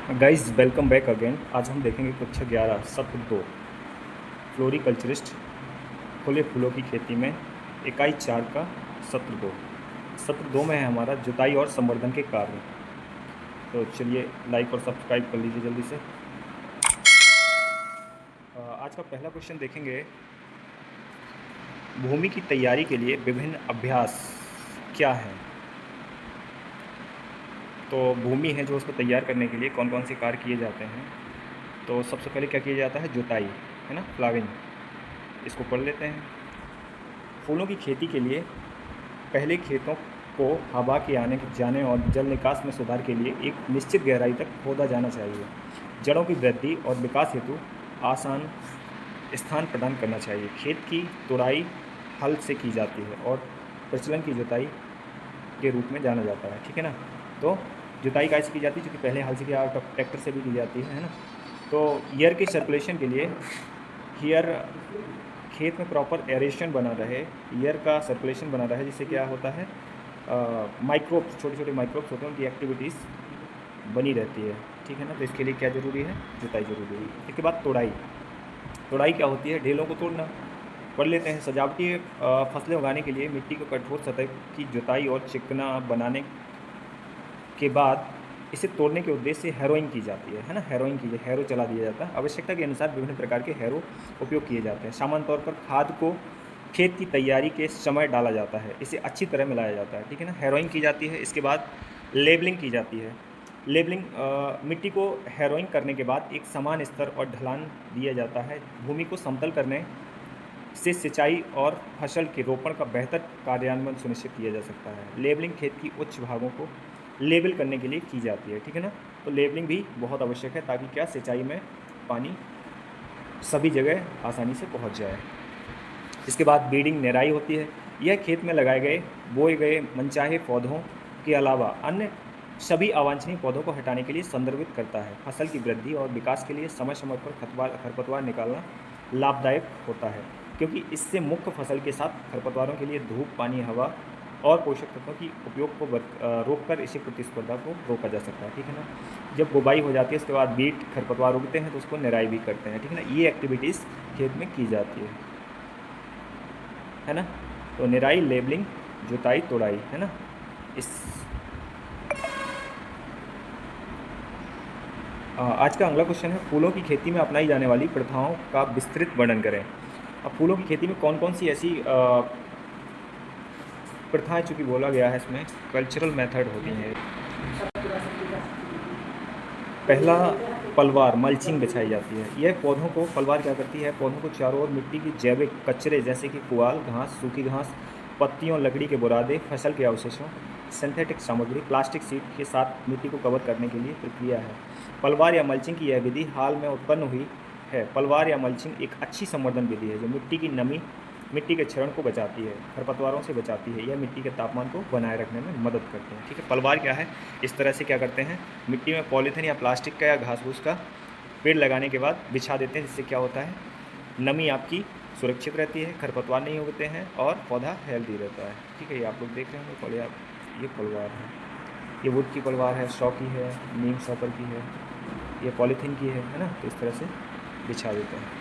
Guys welcome back again. आज हम देखेंगे कक्षा 11 सत्र 2 फ्लोरिकल्चरिस्ट खुले फूलों की खेती में इकाई 4 का सत्र 2 में है हमारा जुताई और संवर्धन के कार्य। तो चलिए लाइक और सब्सक्राइब कर लीजिए जल्दी से। आज का पहला क्वेश्चन देखेंगे, भूमि की तैयारी के लिए विभिन्न अभ्यास क्या हैं। तो भूमि है जो उसको तैयार करने के लिए कौन कौन से कार्य किए जाते हैं। तो सबसे पहले क्या किया जाता है, जुताई, है ना, फ्लाविंग। इसको पढ़ लेते हैं। फूलों की खेती के लिए पहले खेतों को हवा के आने जाने और जल निकास में सुधार के लिए एक निश्चित गहराई तक खोदा जाना चाहिए। जड़ों की वृद्धि और विकास हेतु आसान स्थान प्रदान करना चाहिए। खेत की तुड़ाई हल से की जाती है और प्रचलन की जुताई के रूप में जाना जाता है, ठीक है ना। तो जुताई कैसे की जाती है, क्योंकि पहले हल से किया, ट्रैक्टर से भी की जाती है ना। तो ईयर की सर्कुलेशन के लिए ईयर खेत में प्रॉपर एरेशन बना रहे, ईयर का सर्कुलेशन बना रहे, जिससे क्या होता है, माइक्रोब्स, छोटे छोटे माइक्रोब्स होते हैं, उनकी एक्टिविटीज़ बनी रहती है, ठीक है ना। तो इसके लिए क्या ज़रूरी है, जुताई ज़रूरी है। इसके बाद तोड़ाई क्या होती है, ढेलों को तोड़ना। पढ़ लेते हैं। सजावटी फसलें उगाने के लिए मिट्टी को कठोर सतह की जुताई और चिकना बनाने के बाद इसे तोड़ने के उद्देश्य से हैरोइंग की जाती है ना। हैरो चला दिया जाता है। आवश्यकता के अनुसार विभिन्न प्रकार के हैरो उपयोग किए जाते हैं। सामान्य तौर पर खाद को खेत की तैयारी के समय डाला जाता है, इसे अच्छी तरह मिलाया जाता है, ठीक है ना। हैरोइंग की जाती है। इसके बाद लेबलिंग की जाती है। लेबलिंग मिट्टी को हैरोइंग करने के बाद एक समान स्तर और ढलान दिया जाता है। भूमि को समतल करने से सिंचाई और फसल के रोपण का बेहतर कार्यान्वयन सुनिश्चित किया जा सकता है। लेबलिंग खेत की उच्च भागों को लेबल करने के लिए की जाती है, ठीक है ना। तो लेबलिंग भी बहुत आवश्यक है, ताकि क्या, सिंचाई में पानी सभी जगह आसानी से पहुंच जाए। इसके बाद बीडिंग, निराई होती है। यह खेत में लगाए गए बोए गए मनचाहे पौधों के अलावा अन्य सभी अवांछनीय पौधों को हटाने के लिए संदर्भित करता है। फसल की वृद्धि और विकास के लिए समय समय पर खरपतवार निकालना लाभदायक होता है, क्योंकि इससे मुख्य फसल के साथ खरपतवारों के लिए धूप, पानी, हवा और पोषक तत्वों की उपयोग को रोककर इसी प्रतिस्पर्धा को रोका जा सकता है, ठीक है ना। जब बुवाई हो जाती है, उसके बाद बीट खरपतवार उगते हैं, तो उसको निराई भी करते हैं, ठीक है ना। ये एक्टिविटीज़ खेत में की जाती है ना। तो निराई, लेबलिंग, जुताई, तोड़ाई, है ना। इस आज का अगला क्वेश्चन है, फूलों की खेती में अपनाई जाने वाली प्रथाओं का विस्तृत वर्णन करें। अब फूलों की खेती में कौन कौन सी ऐसी प्रथाएं, चूँकि बोला गया है इसमें कल्चरल मेथड होती हैं। पहला, पलवार, मल्चिंग बिछाई जाती है। यह पौधों को, पलवार क्या करती है, पौधों को चारों ओर मिट्टी की जैविक कचरे जैसे कि पुआल, घास, सूखी घास, पत्तियों, लकड़ी के बुरादे, फसल के अवशेषों, सिंथेटिक सामग्री, प्लास्टिक सीट के साथ मिट्टी को कवर करने के लिए प्रक्रिया है। पलवार या मल्चिंग की यह विधि हाल में उत्पन्न हुई है। पलवार या मल्चिंग एक अच्छी संवर्धन विधि है, जो मिट्टी की नमी, मिट्टी के क्षरण को बचाती है, खरपतवारों से बचाती है। यह मिट्टी के तापमान को बनाए रखने में मदद करते हैं, ठीक है। पलवार क्या है, इस तरह से क्या करते हैं, मिट्टी में पॉलीथीन या प्लास्टिक का या घास फूस का पेड़ लगाने के बाद बिछा देते हैं, जिससे क्या होता है, नमी आपकी सुरक्षित रहती है, खरपतवार नहीं उगते हैं और पौधा हेल्दी रहता है, ठीक है। ये आप लोग देख रहे होंगे, ये पलवार है, ये वुड की पलवार है, शॉ की है, नीम सॉपर की है, ये पॉलीथीन की है ना। तो इस तरह से बिछा देते हैं।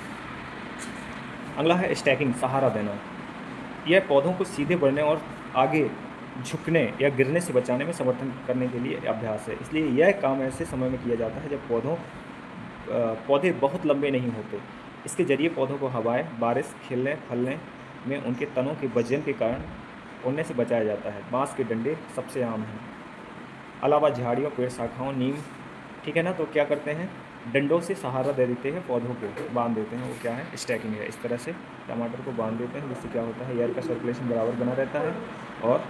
अगला है स्टैकिंग, सहारा देना। यह पौधों को सीधे बढ़ने और आगे झुकने या गिरने से बचाने में समर्थन करने के लिए अभ्यास है। इसलिए यह काम ऐसे समय में किया जाता है जब पौधे बहुत लंबे नहीं होते। इसके जरिए पौधों को हवाएं, बारिश, खिलने फलने में उनके तनों के वजन के कारण उड़ने से बचाया जाता है। बांस के डंडे सबसे आम हैं, अलावा झाड़ियों, पेड़ शाखाओं, नीम, ठीक है ना। तो क्या करते हैं, डंडों से सहारा दे देते हैं, पौधों को बांध देते हैं, वो क्या है, स्टैकिंग है। इस तरह से टमाटर को बांध देते हैं, जिससे क्या होता है, एयर का सर्कुलेशन बराबर बना रहता है और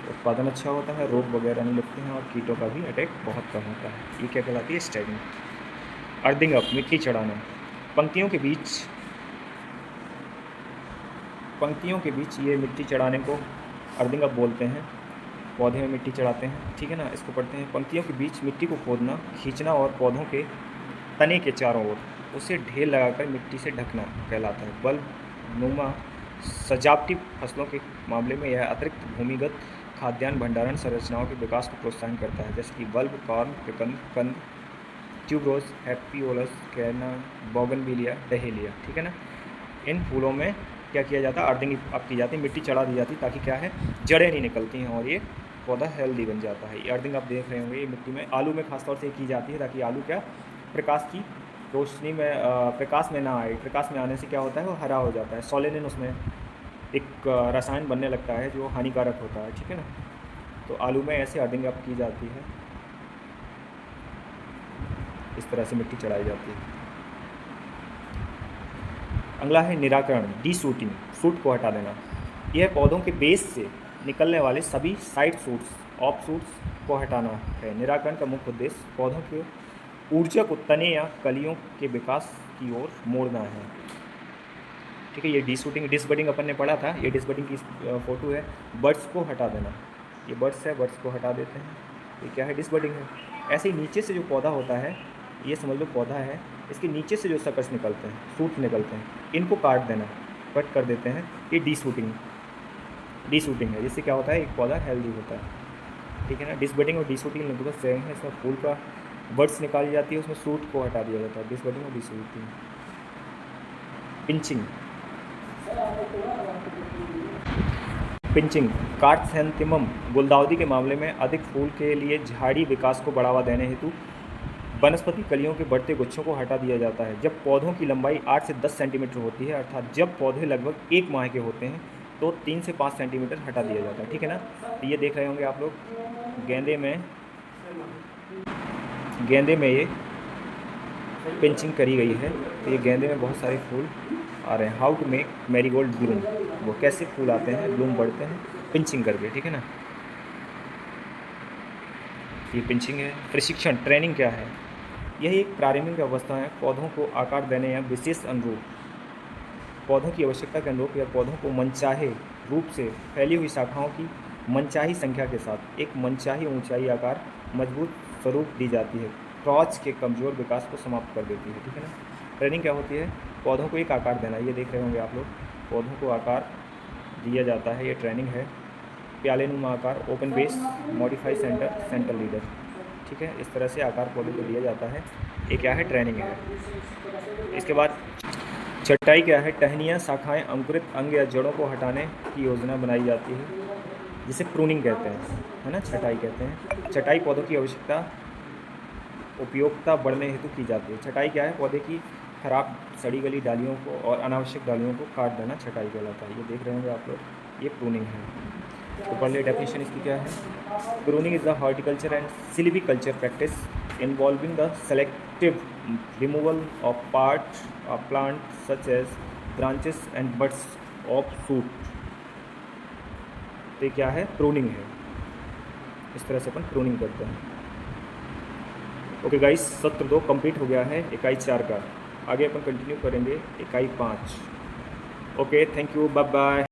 उत्पादन अच्छा होता है, रोग वगैरह नहीं लगते हैं और कीटों का भी अटैक बहुत कम होता है। ये क्या कहलाती है, स्टैकिंग। अर्थिंग अप, मिट्टी चढ़ाना। पंक्तियों के बीच ये मिट्टी चढ़ाने को अर्थिंग अप बोलते हैं। पौधे में मिट्टी चढ़ाते हैं, ठीक है ना। इसको पढ़ते हैं। पंक्तियों के बीच मिट्टी को खोदना, खींचना और पौधों के तने के चारों ओर उसे ढेर लगाकर मिट्टी से ढकना कहलाता है। बल्ब नुमा सजावटी फसलों के मामले में यह अतिरिक्त भूमिगत खाद्यान्न भंडारण संरचनाओं के विकास को प्रोत्साहन करता है, जैसे कि बल्ब, कॉर्न, कंद, ट्यूबरोज, हैप्पियोलस, कैना, बोगनविलिया, डहेलिया, ठीक है ना। इन फूलों में क्या किया जाता है, अर्थिंग अब की जाती है, मिट्टी चढ़ा दी जाती है ताकि क्या है, जड़ें नहीं निकलती हैं और ये पौधा हेल्दी बन जाता है। ये अर्थिंग आप देख रहे होंगे ये मिट्टी में, आलू में खासतौर से की जाती है ताकि आलू क्या प्रकाश की रोशनी में प्रकाश में ना आए। प्रकाश में आने से क्या होता है, वो हरा हो जाता है, सोलेनिन उसमें एक रसायन बनने लगता है जो हानिकारक होता है, ठीक है ना। तो आलू में ऐसे अर्थिंग अब की जाती है, इस तरह से मिट्टी चढ़ाई जाती है। अगला है निराकरण, डी शूटिंग, शूट को हटा देना। यह पौधों के बेस से निकलने वाले सभी साइड शूट्स, ऑफ शूट्स को हटाना है। निराकरण का मुख्य उद्देश्य पौधों के ऊर्जा को तने या कलियों के विकास की ओर मोड़ना है, ठीक है। ये डी शूटिंग, डिसबडिंग अपन ने पढ़ा था, ये डिसबडिंग की फोटो है, बर्ड्स को हटा देना। ये बर्ड्स है, बर्ड्स को हटा देते हैं, ये क्या है, डिसबडिंग है। ऐसे ही नीचे से जो पौधा होता है, ये समझ लो पौधा है, इसके नीचे से जो सकस निकलते हैं, सूट निकलते हैं, इनको काट देना, कट कर देते हैं, ये डी शूटिंग है। जिससे क्या होता है, एक पौधा हेल्दी होता है, ठीक है ना। डिसबडिंग और डी शूटिंग लगभग सेम है। इसमें फूल का बर्ड्स निकाली जाती है, उसमें सूट को हटा दिया जाता है, डिसबडिंग और डी शूटिंग। पिंचिंग, क्राइसैंथेमम गुलदाउदी के मामले में अधिक फूल के लिए झाड़ी विकास को बढ़ावा देने हेतु वनस्पति कलियों के बढ़ते गुच्छों को हटा दिया जाता है। जब पौधों की लंबाई 8 से 10 सेंटीमीटर होती है, अर्थात जब पौधे लगभग 1 माह के होते हैं, तो 3 से 5 सेंटीमीटर हटा दिया जाता है, ठीक है ना। तो ये देख रहे होंगे आप लोग, गेंदे में ये पिंचिंग करी गई है। तो ये गेंदे में बहुत सारे फूल आ रहे हैं। How to make marigold bloom, वो कैसे फूल आते हैं, ब्लूम बढ़ते हैं पिंचिंग करके, ठीक है ना। ये पिंचिंग है। प्रशिक्षण, ट्रेनिंग क्या है, यह एक प्रारंभिक अवस्था है। पौधों को आकार देने या विशेष अनुरूप पौधों की आवश्यकता के अनुरूप या पौधों को मनचाहे रूप से फैली हुई शाखाओं की मनचाही संख्या के साथ एक मनचाही ऊंचाई, आकार, मजबूत स्वरूप दी जाती है। क्रॉच के कमज़ोर विकास को समाप्त कर देती है, ठीक है ना। ट्रेनिंग क्या होती है, पौधों को एक आकार देना। ये देख रहे होंगे आप लोग, पौधों को आकार दिया जाता है, ये ट्रेनिंग है। प्यालेनुमा आकार, open base, modify centre, centre leader, ठीक है। इस तरह से आकार पौधे को दिया जाता है। ये क्या है, ट्रेनिंग है। इसके बाद छटाई क्या है, टहनियाँ, शाखाएं, अंकुरित अंग या जड़ों को हटाने की योजना बनाई जाती है, जिसे प्रूनिंग कहते हैं, है ना, छटाई कहते हैं। छटाई पौधों की उपयोगिता बढ़ने हेतु की जाती है। छटाई क्या है, पौधे की खराब सड़ी गली डालियों को और अनावश्यक डालियों को काट देना छटाई कहलाता है। ये देख रहे होंगे आप लोग, ये प्रूनिंग है। तो पढ़ लिया डेफिनेशन इसकी क्या है। Pruning is the horticulture and silviculture practice involving the selective removal of parts of plant such as branches and buds of shoot. तो क्या है, प्रूनिंग है। इस तरह से अपन प्रूनिंग करते हैं। ओके गाइस, सत्र 2 कंप्लीट हो गया है इकाई 4 का। आगे अपन कंटिन्यू करेंगे इकाई 5। Okay, thank you, bye bye.